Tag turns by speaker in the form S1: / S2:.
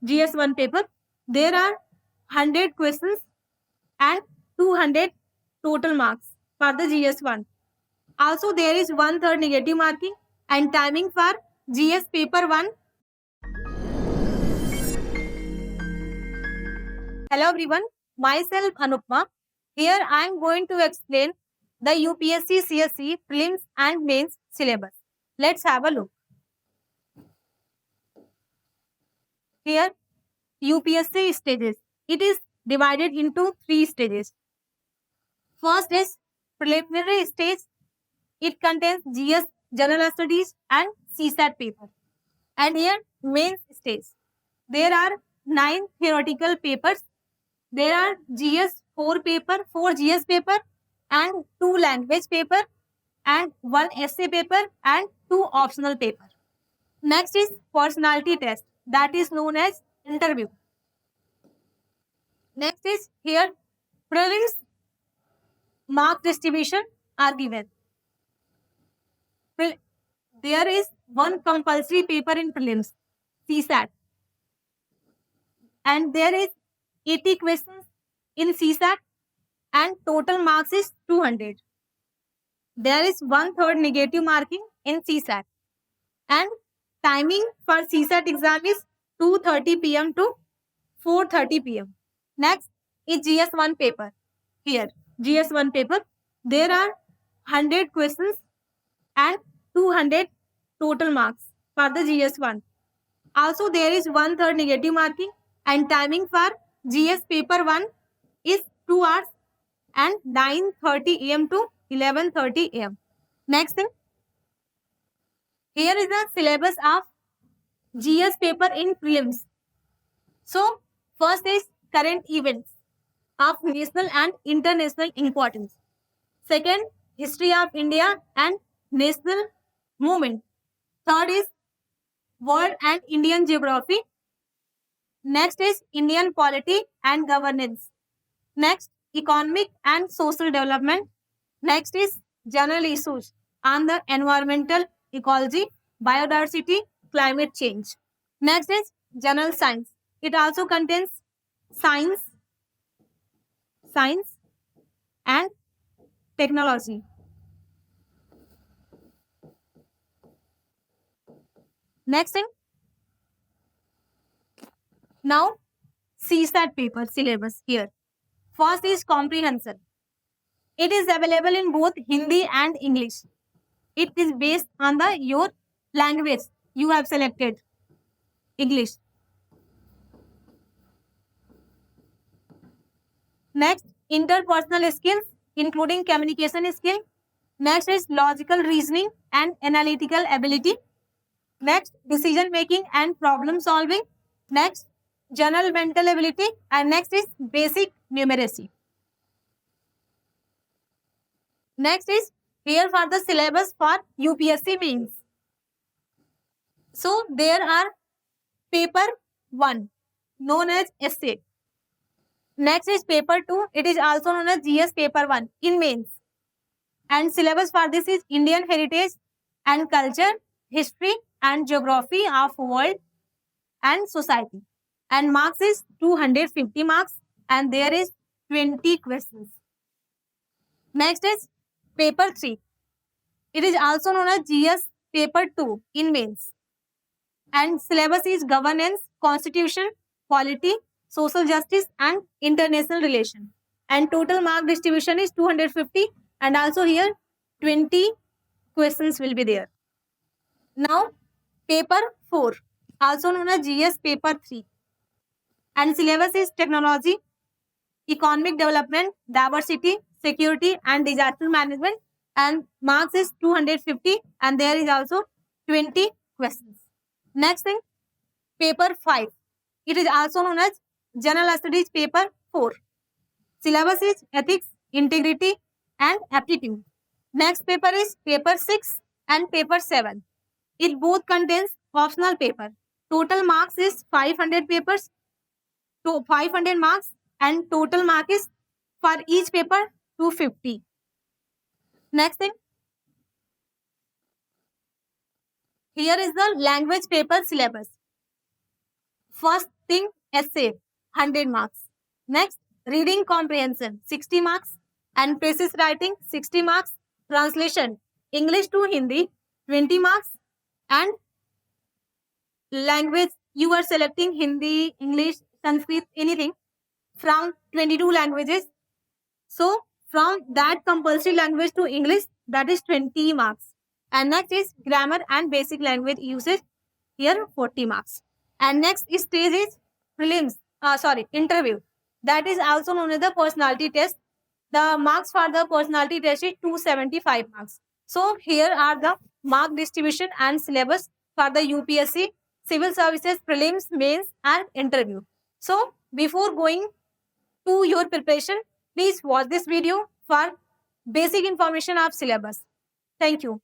S1: GS1 paper. There are 100 questions and 200 total marks for the GS1. Also, there is 1/3 negative marking and timing for GS paper 1. Hello everyone, myself Anupma. Here I am going to explain the UPSC CSE prelims and mains syllabus. Let's have a look. Here, UPSC stages. It is divided into 3 stages. First is preliminary stage. It contains GS General Studies and CSAT paper. And here, mains stage. There are 9 theoretical papers. There are GS 4 paper, 4 GS paper, and 2 language paper, and 1 essay paper, and 2 optional paper. Next is personality test, that is known as interview. Next is here prelims mark distribution are given. There is 1 compulsory paper in prelims, CSAT, and there is 80 questions in CSAT and total marks is 200. There is 1/3 negative marking in CSAT and timing for CSAT exam is 2:30 p.m. to 4:30 p.m. Next is GS1 paper. Here, GS1 paper, there are 100 questions and 200 total marks for the GS1. Also, there is 1/3 negative marking and timing for GS paper 1 is 2 hours and 9:30 a.m. to 11:30 a.m. Next thing, here is the syllabus of GS paper in prelims. So, first is current events of national and international importance. Second, history of India and national movement. Third is world and Indian geography. Next is Indian polity and governance. Next, economic and social development. Next is general issues on the environmental ecology, biodiversity, climate change. Next is general science. It also contains science and technology. Next thing, now CSAT paper syllabus here. First is comprehension. It is available in both Hindi and English. It is based on your language you have selected, English. Next, interpersonal skills, including communication skill. Next is logical reasoning and analytical ability. Next, decision making and problem solving. Next, general mental ability. And next is basic numeracy. Next is here for the syllabus for UPSC mains. So, there are paper 1 known as essay. Next is paper 2. It is also known as GS paper 1 in mains. And syllabus for this is Indian heritage and culture, history and geography of world and society. And marks is 250 marks and there is 20 questions. Next is paper 3. It is also known as GS paper 2 in mains. And syllabus is governance, constitution, polity, social justice and international relation. And total mark distribution is 250 and also here 20 questions will be there. Now paper 4 also known as GS paper 3 and syllabus is technology, economic development, diversity, security and disaster management and marks is 250 and there is also 20 questions. Next thing, paper 5. It is also known as General Studies paper 4. Syllabus is ethics, integrity and aptitude. Next paper is paper 6 and paper 7. It both contains optional paper. Total marks is 500 papers, to 500 marks and total mark is for each paper 250. Next thing, here is the language paper syllabus. First writing essay 100 marks. Next, reading comprehension 60 marks, and thesis writing 60 marks, translation English to Hindi 20 marks, and language you are selecting Hindi, English, Sanskrit, anything from 22 languages. So from that compulsory language to English, that is 20 marks. And next is grammar and basic language usage, here 40 marks. And next stage is prelims, interview. That is also known as the personality test. The marks for the personality test is 275 marks. So here are the mark distribution and syllabus for the UPSC, civil services, prelims, mains, and interview. So before going to your preparation, please watch this video for basic information of syllabus. Thank you.